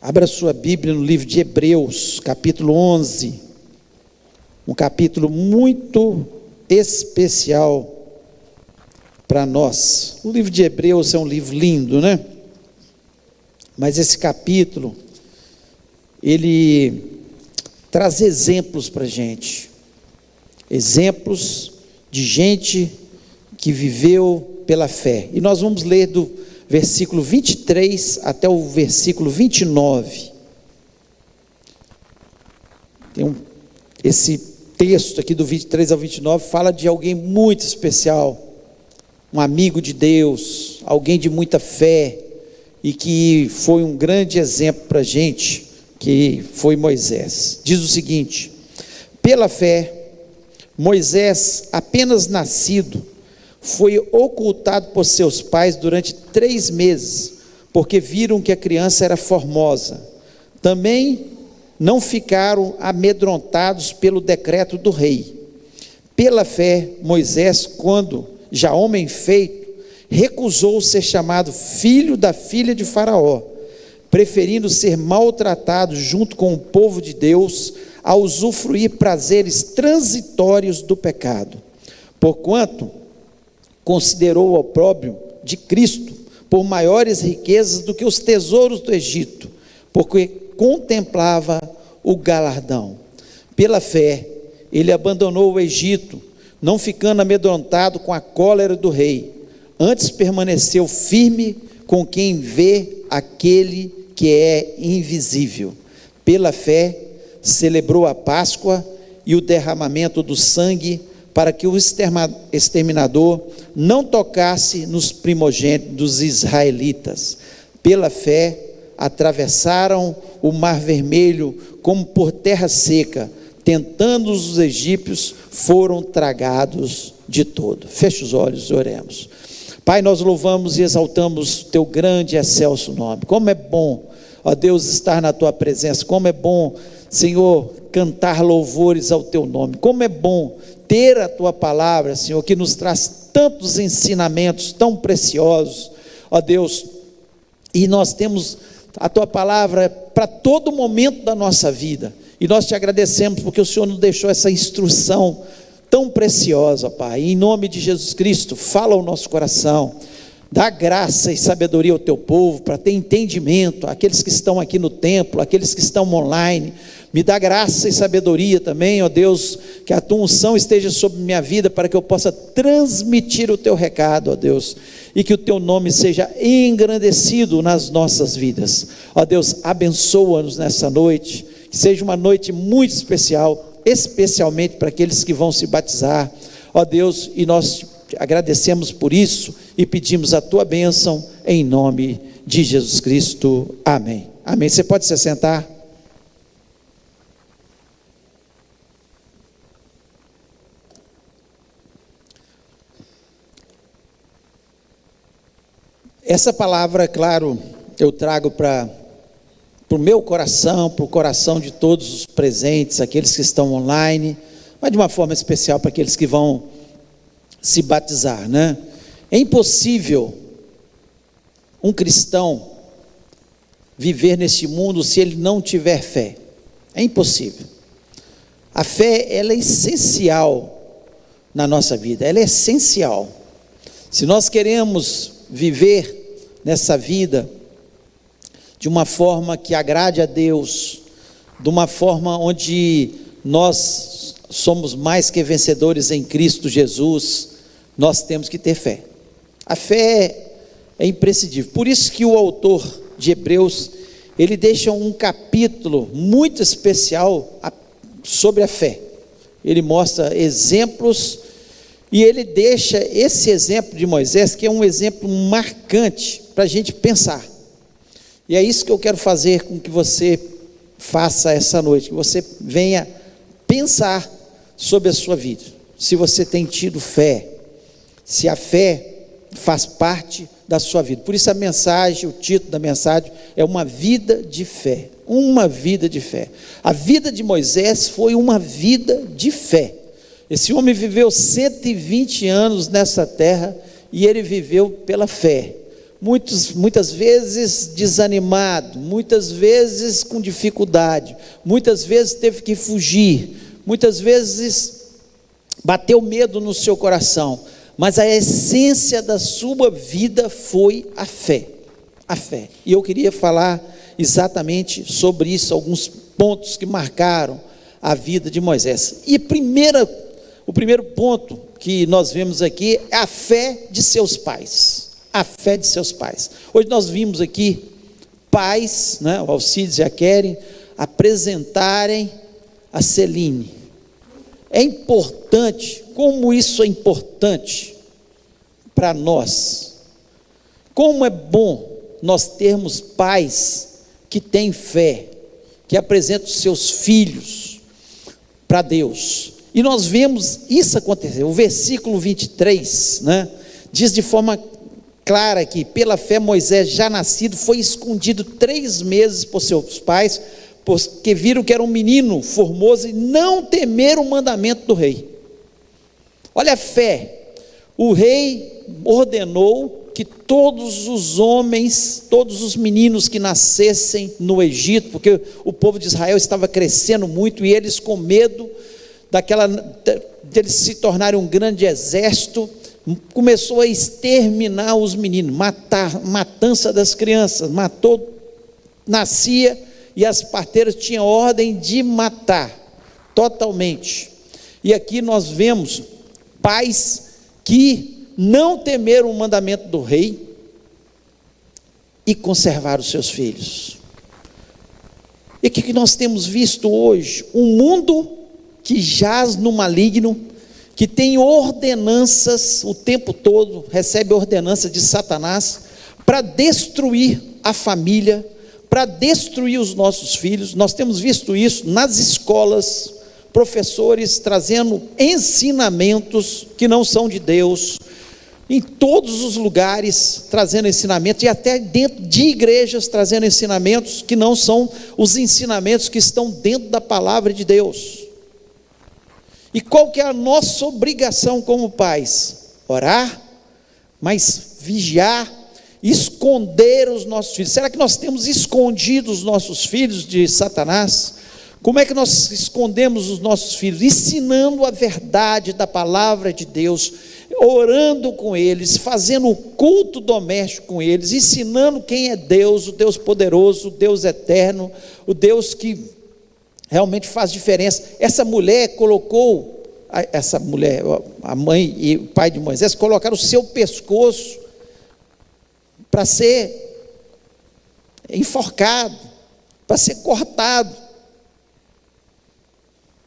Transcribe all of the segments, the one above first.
Abra sua Bíblia no livro de Hebreus, capítulo 11, um capítulo muito especial para nós. O livro de Hebreus é um livro lindo, né? Mas esse capítulo, ele traz exemplos para a gente, exemplos de gente que viveu pela fé. E nós vamos ler do versículo 23 até o versículo 29. Esse texto aqui do 23 ao 29 fala de alguém muito especial, um amigo de Deus, alguém de muita fé, e que foi um grande exemplo para a gente, que foi Moisés. Diz o seguinte: pela fé, Moisés, apenas nascido, foi ocultado por seus pais durante 3 meses, porque viram que a criança era formosa. Também não ficaram amedrontados pelo decreto do rei. Pela fé, Moisés, quando já homem feito, recusou ser chamado filho da filha de Faraó, preferindo ser maltratado junto com o povo de Deus, a usufruir prazeres transitórios do pecado. Porquanto considerou o opróbrio de Cristo por maiores riquezas do que os tesouros do Egito, porque contemplava o galardão. Pela fé, ele abandonou o Egito, não ficando amedrontado com a cólera do rei, antes permaneceu firme com quem vê aquele que é invisível. Pela fé, celebrou a Páscoa e o derramamento do sangue, para que o exterminador não tocasse nos primogênitos dos israelitas. Pela fé, atravessaram o Mar Vermelho como por terra seca, tentando os egípcios, foram tragados de todo. Feche os olhos e oremos. Pai, nós louvamos e exaltamos teu grande e excelso nome. Como é bom, ó Deus, estar na tua presença. Como é bom, Senhor, cantar louvores ao teu nome. Como é bom ter a tua palavra, Senhor, que nos traz tantos ensinamentos tão preciosos, ó Deus, e nós temos a tua palavra para todo momento da nossa vida, e nós te agradecemos porque o Senhor nos deixou essa instrução tão preciosa, Pai. Em nome de Jesus Cristo, fala ao nosso coração, dá graça e sabedoria ao teu povo, para ter entendimento, aqueles que estão aqui no templo, aqueles que estão online. Me dá graça e sabedoria também, ó Deus, que a tua unção esteja sobre minha vida, para que eu possa transmitir o teu recado, ó Deus, e que o teu nome seja engrandecido nas nossas vidas. Ó Deus, abençoa-nos nessa noite, que seja uma noite muito especial, especialmente para aqueles que vão se batizar, ó Deus, e nós te agradecemos por isso, e pedimos a tua bênção, em nome de Jesus Cristo, amém. Amém. Você pode se sentar. Essa palavra, claro, eu trago para o meu coração, para o coração de todos os presentes, aqueles que estão online, mas de uma forma especial para aqueles que vão se batizar, né? É impossível um cristão viver neste mundo se ele não tiver fé. É impossível. A fé, ela é essencial na nossa vida, ela é essencial. Se nós queremos viver nessa vida de uma forma que agrade a Deus, de uma forma onde nós somos mais que vencedores em Cristo Jesus, nós temos que ter fé. A fé é imprescindível. Por isso que o autor de Hebreus, ele deixa um capítulo muito especial sobre a fé. Ele mostra exemplos, e ele deixa esse exemplo de Moisés, que é um exemplo marcante para a gente pensar. E é isso que eu quero fazer com que você faça essa noite, que você venha pensar sobre a sua vida, se você tem tido fé, se a fé faz parte da sua vida. Por isso a mensagem, o título da mensagem é uma vida de fé. Uma vida de fé. A vida de Moisés foi uma vida de fé. Esse homem viveu 120 anos nessa terra, e ele viveu pela fé. muitas vezes desanimado, muitas vezes com dificuldade, muitas vezes teve que fugir, muitas vezes bateu medo no seu coração, mas a essência da sua vida foi a fé, a fé. E eu queria falar exatamente sobre isso, alguns pontos que marcaram a vida de Moisés. E o primeiro ponto que nós vemos aqui é a fé de seus pais. A fé de seus pais. Hoje nós vimos aqui pais, né, o Alcides e a Keren, apresentarem a Celine. É importante, como isso é importante para nós. Como é bom nós termos pais que têm fé, que apresentam seus filhos para Deus. E nós vemos isso acontecer. O versículo 23, né, diz de forma clara que pela fé Moisés, já nascido, foi escondido 3 meses por seus pais, porque viram que era um menino formoso e não temeram o mandamento do rei. Olha a fé. O rei ordenou que todos os homens, todos os meninos que nascessem no Egito, porque o povo de Israel estava crescendo muito e eles, com medo deles se tornarem um grande exército, começou a exterminar os meninos, matança das crianças, nascia, e as parteiras tinham ordem de matar, totalmente. E aqui nós vemos pais que não temeram o mandamento do rei e conservaram os seus filhos. E o que nós temos visto hoje? Um mundo que jaz no maligno, que tem ordenanças o tempo todo, recebe ordenança de Satanás para destruir a família, para destruir os nossos filhos. Nós temos visto isso nas escolas, professores trazendo ensinamentos que não são de Deus, em todos os lugares trazendo ensinamentos, e até dentro de igrejas trazendo ensinamentos que não são os ensinamentos que estão dentro da palavra de Deus. E qual que é a nossa obrigação como pais? Orar, mas vigiar, esconder os nossos filhos. Será que nós temos escondido os nossos filhos de Satanás? Como é que nós escondemos os nossos filhos? Ensinando a verdade da palavra de Deus, orando com eles, fazendo o culto doméstico com eles, ensinando quem é Deus, o Deus poderoso, o Deus eterno, o Deus que realmente faz diferença. Essa mulher, a mãe e o pai de Moisés, colocaram o seu pescoço para ser enforcado, para ser cortado.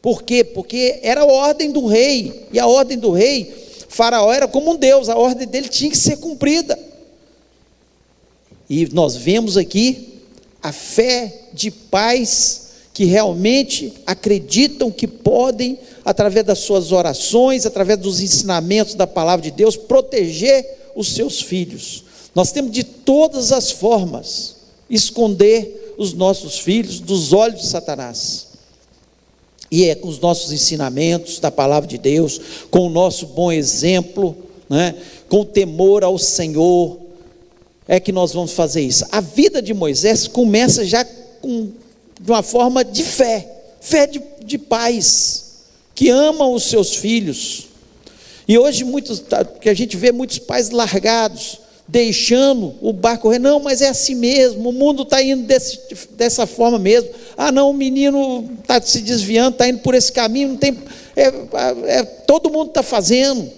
Por quê? Porque era a ordem do rei, e a ordem do rei, Faraó era como um Deus, a ordem dele tinha que ser cumprida. E nós vemos aqui a fé de pais que realmente acreditam que podem, através das suas orações, através dos ensinamentos da palavra de Deus, proteger os seus filhos. Nós temos de todas as formas esconder os nossos filhos dos olhos de Satanás. E é com os nossos ensinamentos da palavra de Deus, com o nosso bom exemplo, né, com o temor ao Senhor, é que nós vamos fazer isso. A vida de Moisés começa já de uma forma de fé de pais que amam os seus filhos. E hoje que a gente vê muitos pais largados, deixando o barco correr. Não, mas é assim mesmo, o mundo está indo dessa forma mesmo. Ah não, o menino está se desviando, está indo por esse caminho, não tem, todo mundo está fazendo.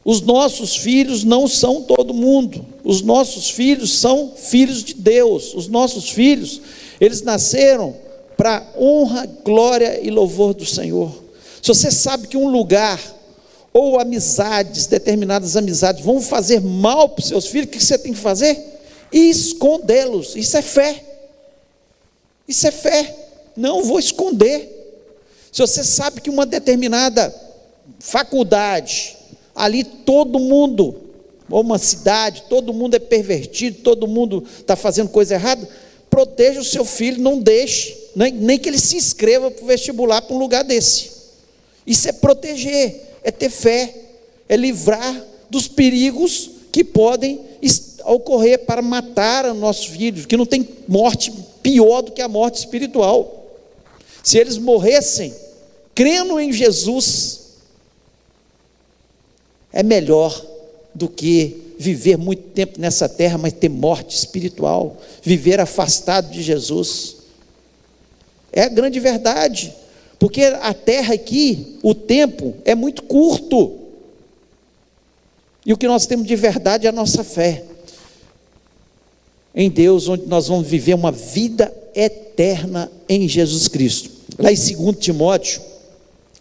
Os nossos filhos não são todo mundo, os nossos filhos são filhos de Deus. Os nossos filhos, eles nasceram para honra, glória e louvor do Senhor. Se você sabe que um lugar ou amizades, determinadas amizades vão fazer mal para os seus filhos, o que você tem que fazer? Escondê-los. Isso é fé. Isso é fé. Não vou esconder. Se você sabe que uma determinada faculdade, ali todo mundo, ou uma cidade, todo mundo é pervertido, todo mundo está fazendo coisa errada, proteja o seu filho, não deixe, nem que ele se inscreva para o vestibular para um lugar desse. Isso é proteger, é ter fé, é livrar dos perigos que podem a ocorrer para matar os nossos filhos, que não tem morte pior do que a morte espiritual. Se eles morressem crendo em Jesus, é melhor do que viver muito tempo nessa terra, mas ter morte espiritual, viver afastado de Jesus. É a grande verdade, porque a terra aqui, o tempo é muito curto, e o que nós temos de verdade é a nossa fé em Deus, onde nós vamos viver uma vida eterna em Jesus Cristo. Lá em 2 Timóteo,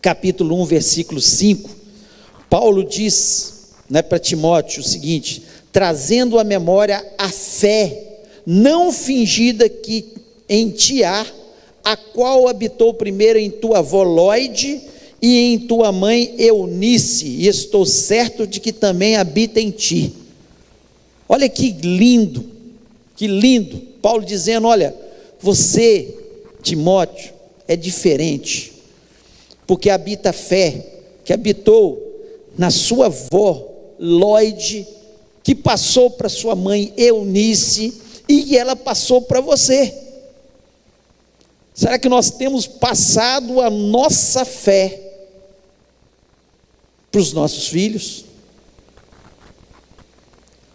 capítulo 1, versículo 5, Paulo diz, para Timóteo o seguinte: trazendo à memória a fé não fingida que em ti há, a qual habitou primeiro em tua avó Lóide e em tua mãe Eunice, e estou certo de que também habita em ti. Olha que lindo, Paulo dizendo: olha, você, Timóteo, é diferente, porque habita a fé que habitou na sua avó Lóide, que passou para sua mãe Eunice, e ela passou para você. Será que nós temos passado a nossa fé para os nossos filhos?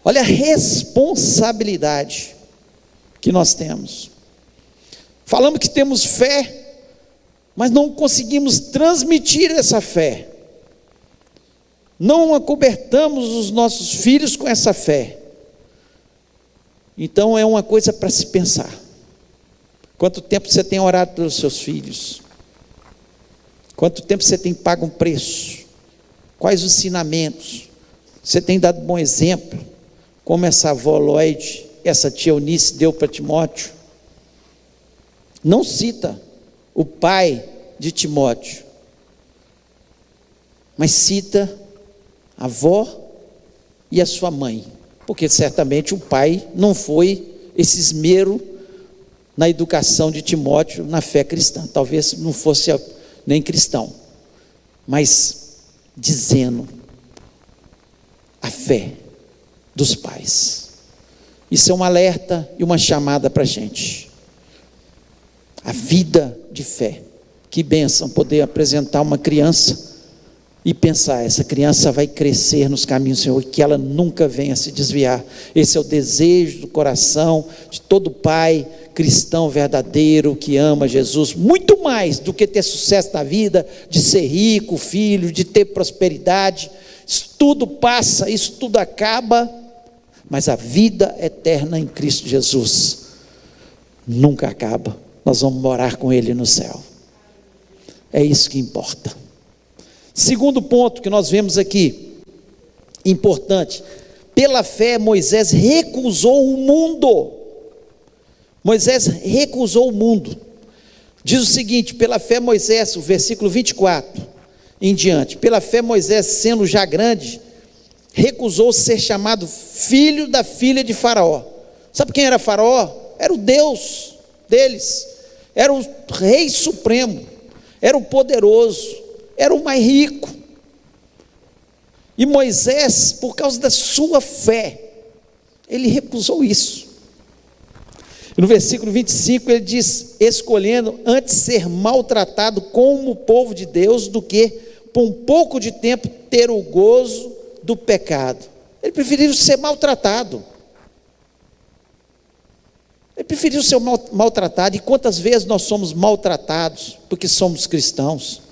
Olha a responsabilidade que nós temos. Falamos que temos fé, mas não conseguimos transmitir essa fé. Não acobertamos os nossos filhos com essa fé. Então é uma coisa para se pensar. Quanto tempo você tem orado pelos seus filhos? Quanto tempo você tem pago um preço? Quais os ensinamentos? Você tem dado bom exemplo? Como essa avó Lóide, essa tia Eunice deu para Timóteo? Não cita o pai de Timóteo, mas cita a avó e a sua mãe, porque certamente o pai não foi esse esmero na educação de Timóteo na fé cristã, talvez não fosse nem cristão, mas dizendo a fé dos pais. Isso é um alerta e uma chamada para a gente. A vida de fé. Que bênção poder apresentar uma criança e pensar: essa criança vai crescer nos caminhos do Senhor, que ela nunca venha se desviar. Esse é o desejo do coração de todo pai cristão verdadeiro que ama Jesus, muito mais do que ter sucesso na vida, de ser rico, filho, de ter prosperidade. Isso tudo passa, isso tudo acaba, mas a vida eterna em Cristo Jesus nunca acaba. Nós vamos morar com Ele no céu. É isso que importa. Segundo ponto que nós vemos aqui, importante: pela fé Moisés recusou o mundo. Moisés recusou o mundo. Diz o seguinte: pela fé Moisés, o versículo 24 em diante, pela fé Moisés, sendo já grande, recusou ser chamado filho da filha de Faraó. Sabe quem era Faraó? Era o Deus deles, era o rei supremo, era o poderoso, era o mais rico. E Moisés, por causa da sua fé, ele recusou isso. No versículo 25 ele diz: escolhendo antes ser maltratado como o povo de Deus, do que por um pouco de tempo ter o gozo do pecado. Ele preferiu ser maltratado. Ele preferiu ser maltratado. E quantas vezes nós somos maltratados porque somos cristãos?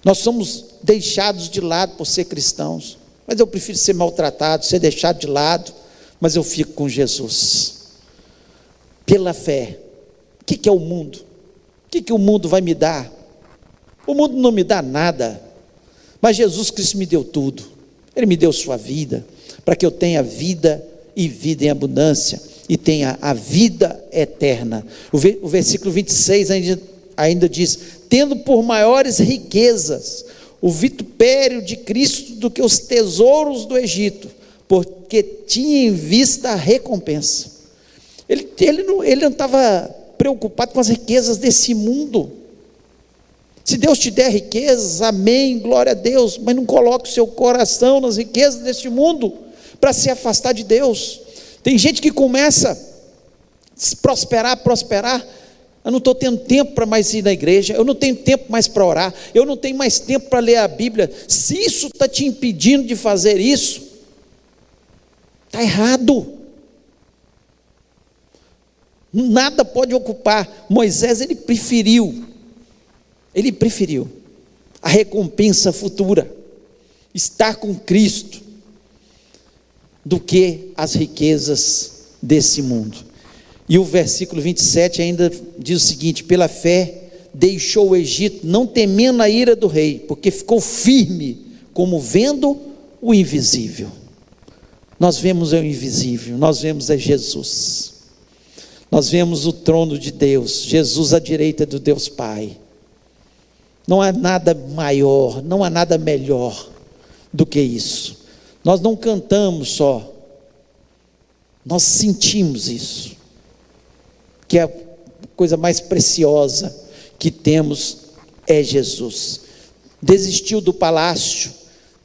Nós somos deixados de lado por ser cristãos. Mas eu prefiro ser maltratado, ser deixado de lado, mas eu fico com Jesus. Pela fé. O que é o mundo? O que o mundo vai me dar? O mundo não me dá nada, mas Jesus Cristo me deu tudo. Ele me deu sua vida, para que eu tenha vida e vida em abundância, e tenha a vida eterna. O versículo 26 ainda diz: tendo por maiores riquezas o vitupério de Cristo do que os tesouros do Egito, porque tinha em vista a recompensa. Ele não estava preocupado com as riquezas desse mundo. Se Deus te der riquezas, amém, glória a Deus, mas não coloque o seu coração nas riquezas deste mundo, para se afastar de Deus. Tem gente que começa a prosperar, eu não estou tendo tempo para mais ir na igreja, eu não tenho tempo mais para orar, eu não tenho mais tempo para ler a Bíblia. Se isso está te impedindo de fazer isso, está errado. Nada pode ocupar. Moisés, ele preferiu a recompensa futura, estar com Cristo, do que as riquezas desse mundo. E o versículo 27 ainda diz o seguinte: pela fé deixou o Egito, não temendo a ira do rei, porque ficou firme, como vendo o invisível. Nós vemos o invisível, nós vemos Jesus, nós vemos o trono de Deus, Jesus à direita do Deus Pai. Não há nada maior, não há nada melhor do que isso. Nós não cantamos só, nós sentimos isso, que a coisa mais preciosa que temos é Jesus. Desistiu do palácio,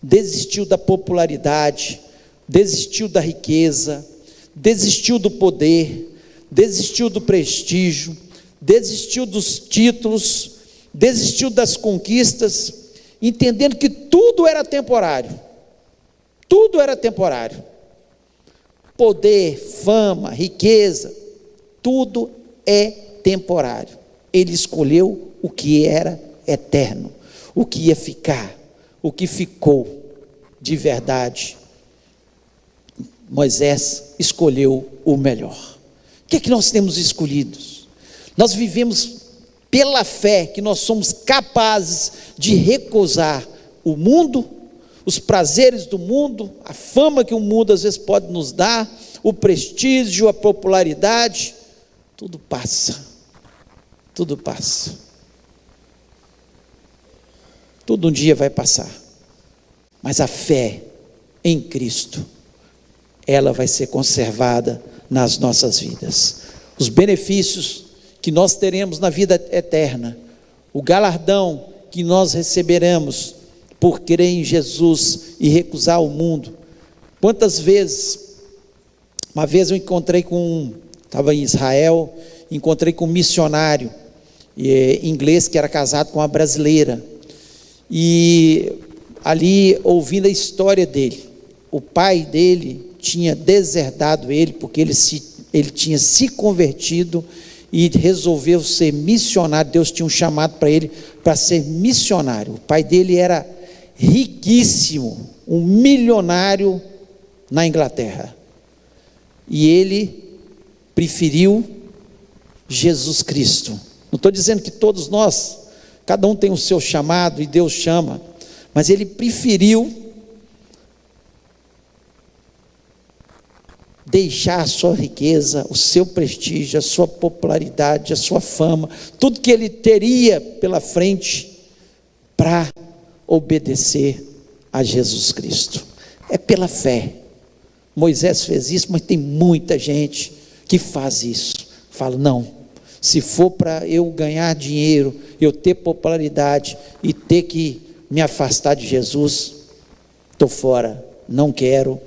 desistiu da popularidade, desistiu da riqueza, desistiu do poder, desistiu do prestígio, desistiu dos títulos, desistiu das conquistas, entendendo que tudo era temporário. Tudo era temporário. Poder, fama, riqueza, tudo é temporário. Ele escolheu o que era eterno, o que ia ficar, o que ficou de verdade. Moisés escolheu o melhor. O que é que nós temos escolhido? Nós vivemos pela fé, que nós somos capazes de recusar o mundo, os prazeres do mundo, a fama que o mundo às vezes pode nos dar, o prestígio, a popularidade. Tudo passa, tudo passa, tudo um dia vai passar, mas a fé em Cristo, ela vai ser conservada nas nossas vidas. Os benefícios que nós teremos na vida eterna, o galardão que nós receberemos por crer em Jesus e recusar o mundo. Quantas vezes, uma vez eu estava em Israel, encontrei com um missionário inglês que era casado com uma brasileira, e ali ouvindo a história dele, o pai dele tinha deserdado ele, porque ele tinha se convertido e resolveu ser missionário. Deus tinha um chamado para ele para ser missionário. O pai dele era riquíssimo, um milionário na Inglaterra, e ele preferiu Jesus Cristo. Não estou dizendo que todos nós, cada um tem o seu chamado e Deus chama, mas ele preferiu deixar a sua riqueza, o seu prestígio, a sua popularidade, a sua fama, tudo que ele teria pela frente, para obedecer a Jesus Cristo. É pela fé. Moisés fez isso, mas tem muita gente que faz isso. Fala: não, se for para eu ganhar dinheiro, eu ter popularidade e ter que me afastar de Jesus, estou fora, não quero.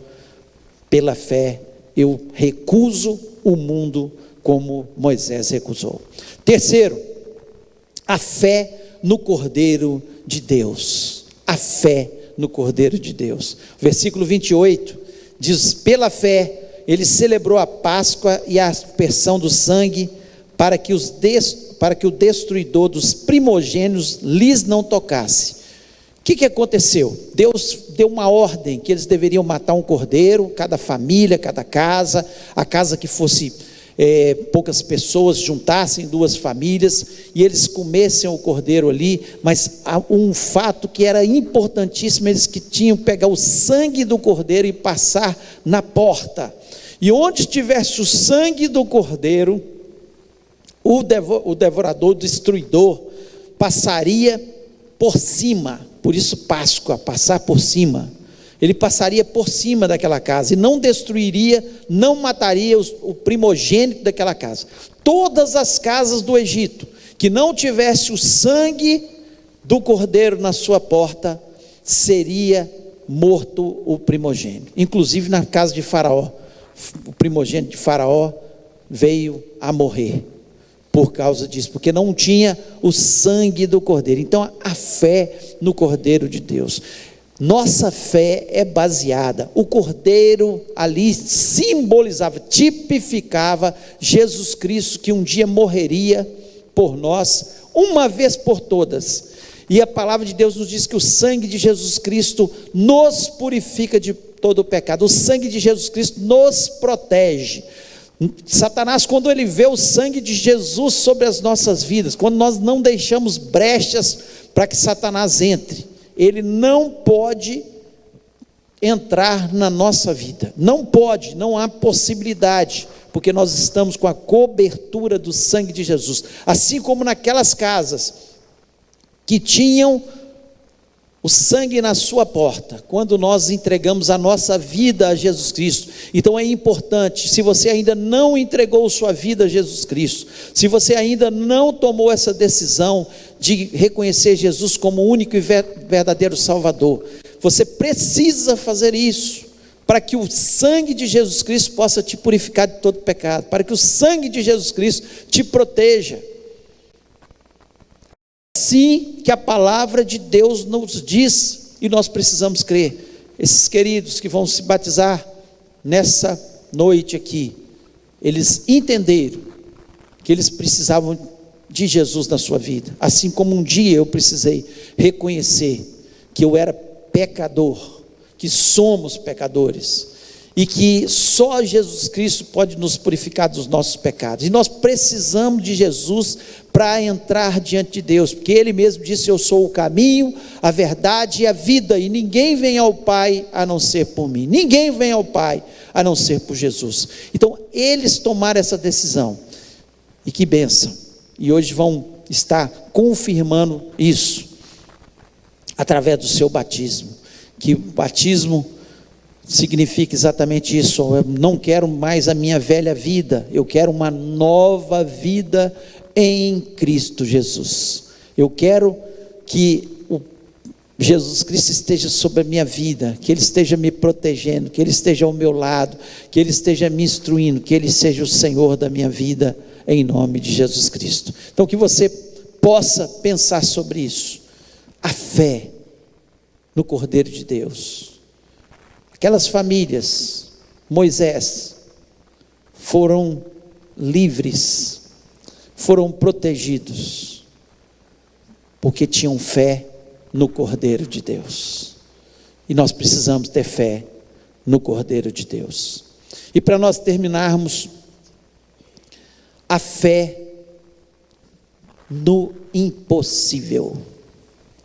Pela fé eu recuso o mundo, como Moisés recusou. Terceiro, a fé no Cordeiro de Deus. A fé no Cordeiro de Deus. Versículo 28 diz: pela fé ele celebrou a Páscoa e a aspersão do sangue, para que o destruidor dos primogênitos lhes não tocasse. O que aconteceu? Deus deu uma ordem que eles deveriam matar um cordeiro, cada família, cada casa, a casa que fosse poucas pessoas, juntassem duas famílias, e eles comessem o cordeiro ali. Mas há um fato que era importantíssimo: eles que tinham que pegar o sangue do cordeiro e passar na porta, e onde tivesse o sangue do cordeiro, o devorador, o destruidor, passaria por cima. Por isso Páscoa, passar por cima. Ele passaria por cima daquela casa e não destruiria, não mataria o primogênito daquela casa. Todas as casas do Egito que não tivesse o sangue do cordeiro na sua porta, seria morto o primogênito. Inclusive na casa de Faraó, o primogênito de Faraó veio a morrer por causa disso, porque não tinha o sangue do cordeiro. Então a fé no Cordeiro de Deus, nossa fé é baseada, o cordeiro ali simbolizava, tipificava Jesus Cristo, que um dia morreria por nós, uma vez por todas. E a palavra de Deus nos diz que o sangue de Jesus Cristo nos purifica de todo o pecado, o sangue de Jesus Cristo nos protege. Satanás, quando ele vê o sangue de Jesus sobre as nossas vidas, quando nós não deixamos brechas para que Satanás entre, ele não pode entrar na nossa vida, não pode, não há possibilidade, porque nós estamos com a cobertura do sangue de Jesus. Assim como naquelas casas que tinham o sangue na sua porta, quando nós entregamos a nossa vida a Jesus Cristo. Então é importante, se você ainda não entregou sua vida a Jesus Cristo, se você ainda não tomou essa decisão de reconhecer Jesus como o único e verdadeiro Salvador, você precisa fazer isso, para que o sangue de Jesus Cristo possa te purificar de todo pecado, para que o sangue de Jesus Cristo te proteja. Assim que a palavra de Deus nos diz, e nós precisamos crer. Esses queridos que vão se batizar nessa noite aqui, eles entenderam que eles precisavam de Jesus na sua vida, assim como um dia eu precisei reconhecer que eu era pecador, que somos pecadores, e que só Jesus Cristo pode nos purificar dos nossos pecados, e nós precisamos de Jesus para entrar diante de Deus, porque Ele mesmo disse: eu sou o caminho, a verdade e a vida, e ninguém vem ao Pai a não ser por mim, ninguém vem ao Pai a não ser por Jesus. Então eles tomaram essa decisão, e que bênção, e hoje vão estar confirmando isso, através do seu batismo, que o batismo significa exatamente isso: eu não quero mais a minha velha vida, eu quero uma nova vida em Cristo Jesus. Eu quero que Jesus Cristo esteja sobre a minha vida, que Ele esteja me protegendo, que Ele esteja ao meu lado, que Ele esteja me instruindo, que Ele seja o Senhor da minha vida, em nome de Jesus Cristo. Então que você possa pensar sobre isso, a fé no Cordeiro de Deus. Aquelas famílias, Moisés, foram livres, foram protegidos, porque tinham fé no Cordeiro de Deus. E nós precisamos ter fé no Cordeiro de Deus. E para nós terminarmos, a fé no impossível.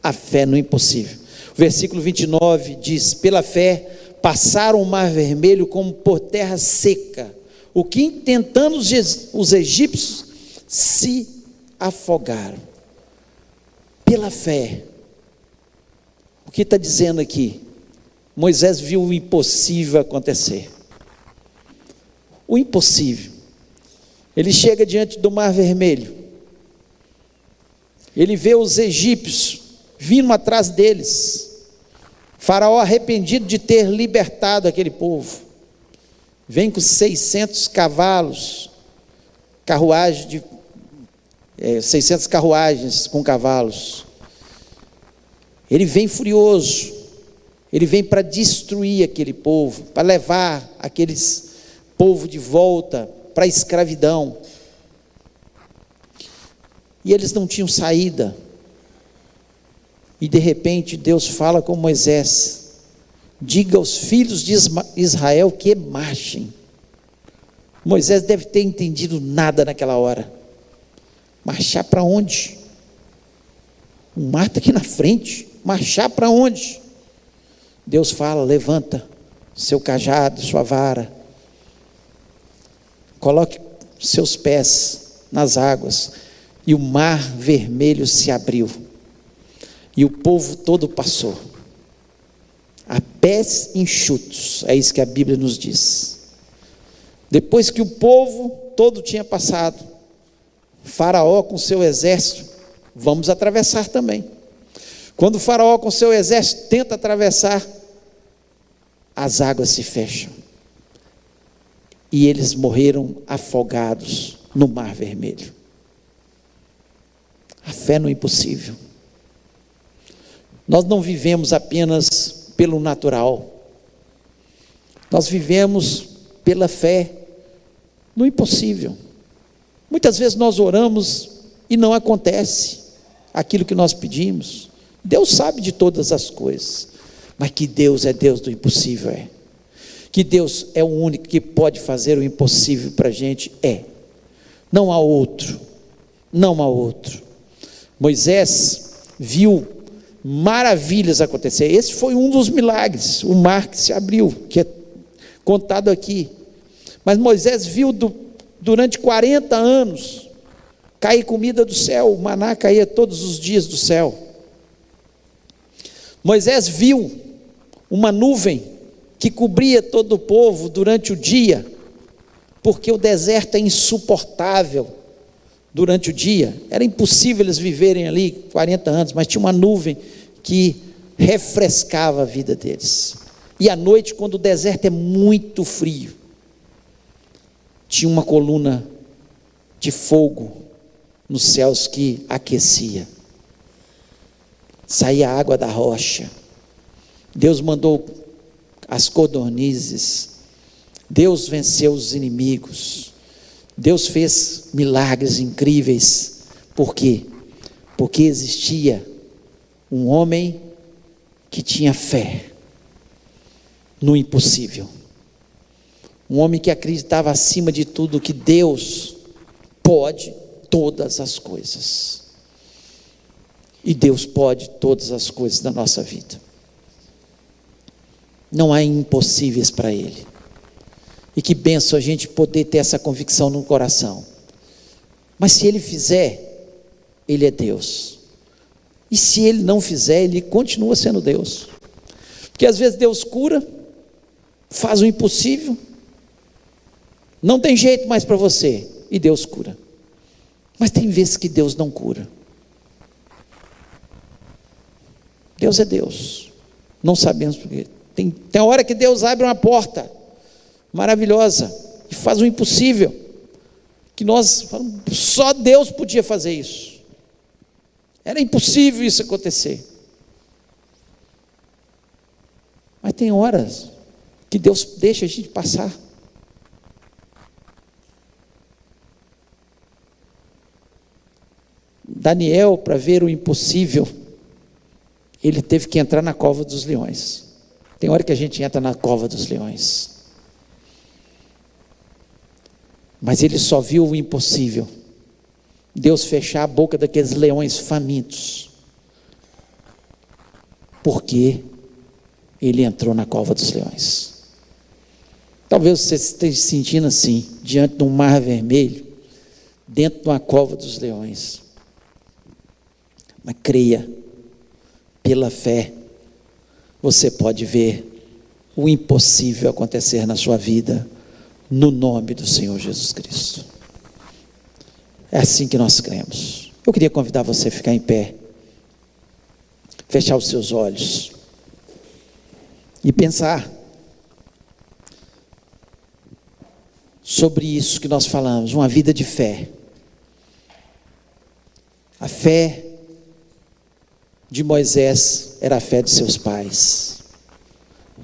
A fé no impossível. O versículo 29 diz: pela fé passaram o mar vermelho como por terra seca, o que intentando os egípcios se afogaram. Pela fé. O que está dizendo aqui? Moisés viu o impossível acontecer. O impossível. Ele chega diante do mar vermelho, ele vê os egípcios vindo atrás deles, Faraó arrependido de ter libertado aquele povo, vem com 600 cavalos, 600 carruagens com cavalos, ele vem furioso, ele vem para destruir aquele povo, para levar aqueles povo de volta para a escravidão, e eles não tinham saída, e de repente Deus fala com Moisés: diga aos filhos de Israel que marchem. Moisés deve ter entendido nada naquela hora. Marchar para onde? O mar está aqui na frente, marchar para onde? Deus fala: levanta seu cajado, sua vara, coloque seus pés nas águas, e o mar vermelho se abriu, e o povo todo passou, a pés enxutos. É isso que a Bíblia nos diz. Depois que o povo todo tinha passado, Faraó com seu exército: vamos atravessar também. Quando o Faraó com seu exército tenta atravessar, as águas se fecham, e eles morreram afogados no Mar Vermelho. A fé no impossível. Nós não vivemos apenas pelo natural, nós vivemos pela fé no impossível. Muitas vezes nós oramos e não acontece aquilo que nós pedimos. Deus sabe de todas as coisas, mas que Deus é Deus do impossível, que Deus é o único que pode fazer o impossível para a gente, não há outro, não há outro. Moisés viu maravilhas acontecer. Esse foi um dos milagres, o mar que se abriu, que é contado aqui. Mas Moisés viu durante 40 anos cair comida do céu, o maná caía todos os dias do céu. Moisés viu uma nuvem que cobria todo o povo durante o dia, porque o deserto é insuportável durante o dia, era impossível eles viverem ali 40 anos, mas tinha uma nuvem que refrescava a vida deles. E à noite, quando o deserto é muito frio, tinha uma coluna de fogo nos céus que aquecia, saía água da rocha. Deus mandou as codornizes, Deus venceu os inimigos, Deus fez milagres incríveis. Por quê? Porque existia um homem que tinha fé no impossível, um homem que acreditava acima de tudo que Deus pode todas as coisas, e Deus pode todas as coisas da nossa vida, não há impossíveis para Ele. E que bênção a gente poder ter essa convicção no coração. Mas se Ele fizer, Ele é Deus, e se Ele não fizer, Ele continua sendo Deus. Porque às vezes Deus cura, faz o impossível, não tem jeito mais para você, e Deus cura. Mas tem vezes que Deus não cura. Deus é Deus, não sabemos porquê. Tem hora que Deus abre uma porta maravilhosa e faz o impossível, que nós falamos, só Deus podia fazer isso, era impossível isso acontecer. Mas tem horas que Deus deixa a gente passar. Daniel, para ver o impossível, ele teve que entrar na cova dos leões. Tem hora que a gente entra na cova dos leões, mas ele só viu o impossível, Deus fechar a boca daqueles leões famintos, porque ele entrou na cova dos leões. Talvez você esteja se sentindo assim, diante de um mar vermelho, dentro de uma cova dos leões, mas creia, pela fé, você pode ver o impossível acontecer na sua vida, no nome do Senhor Jesus Cristo. É assim que nós cremos. Eu queria convidar você a ficar em pé, fechar os seus olhos e pensar sobre isso que nós falamos, uma vida de fé. A fé de Moisés era a fé de seus pais,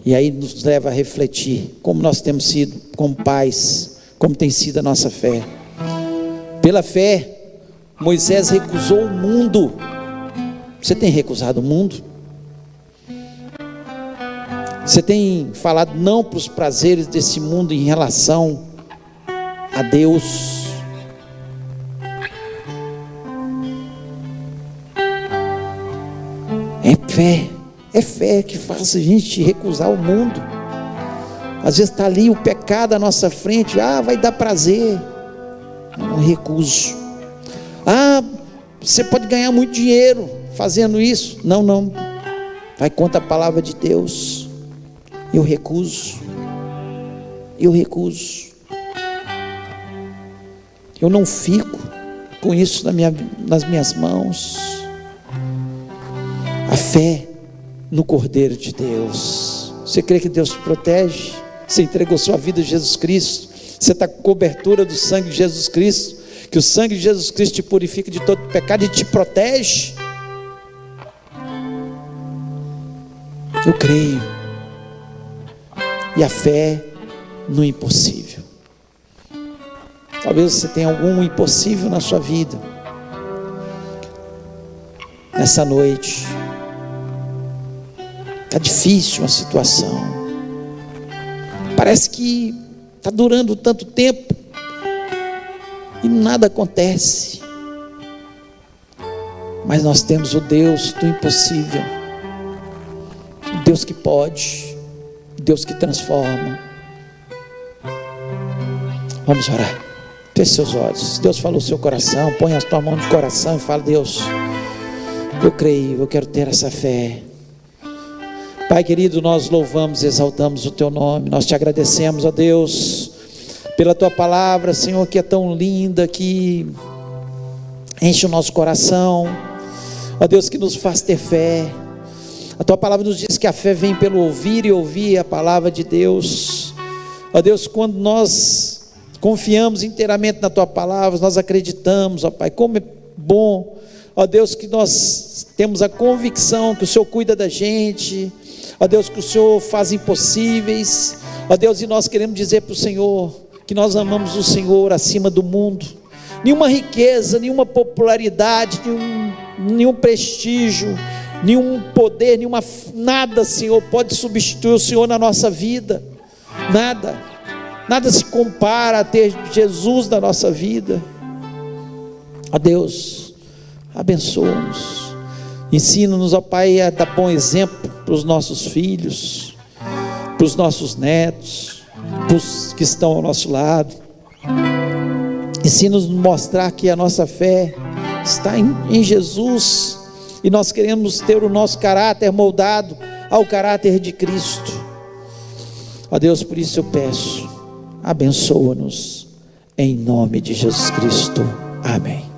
e aí nos leva a refletir como nós temos sido como pais, como tem sido a nossa fé. Pela fé, Moisés recusou o mundo. Você tem recusado o mundo? Você tem falado não para os prazeres desse mundo em relação a Deus? É fé que faz a gente recusar o mundo. Às vezes está ali o pecado à nossa frente, vai dar prazer, não, recuso. Você pode ganhar muito dinheiro fazendo isso, não, vai contra a palavra de Deus. Eu recuso, eu não fico com isso nas minhas mãos. A fé no Cordeiro de Deus, Você crê que Deus te protege? Você entregou sua vida a Jesus Cristo? Você está com cobertura do sangue de Jesus Cristo? Que o sangue de Jesus Cristo te purifica de todo pecado e te protege? Eu creio. E a fé no impossível. Talvez você tenha algum impossível na sua vida. Nessa noite está difícil a situação, parece que está durando tanto tempo e nada acontece, mas nós temos o Deus do impossível, o Deus que pode, o Deus que transforma. Vamos orar. Feche seus olhos. Deus falou no seu coração, põe a tua mão no coração e fala: Deus, eu creio, eu quero ter essa fé. Pai querido, nós louvamos e exaltamos o teu nome, nós te agradecemos, ó Deus, pela tua palavra, Senhor, que é tão linda, que enche o nosso coração, ó Deus, que nos faz ter fé. A tua palavra nos diz que a fé vem pelo ouvir e ouvir a palavra de Deus. Ó Deus, quando nós confiamos inteiramente na tua palavra, nós acreditamos, ó Pai, como é bom, ó Deus, que nós temos a convicção que o Senhor cuida da gente, ó Deus, que o Senhor faz impossíveis, ó Deus, e nós queremos dizer para o Senhor que nós amamos o Senhor acima do mundo. Nenhuma riqueza, nenhuma popularidade, nenhum prestígio, nenhum poder, nada, Senhor, pode substituir o Senhor na nossa vida. Nada se compara a ter Jesus na nossa vida. Ó Deus, abençoa-nos, ensina-nos, ó Pai, a dar bom exemplo para os nossos filhos, para os nossos netos, para os que estão ao nosso lado. Ensina-nos a mostrar que a nossa fé está em Jesus, e nós queremos ter o nosso caráter moldado ao caráter de Cristo. Ó Deus, por isso eu peço, abençoa-nos em nome de Jesus Cristo, amém.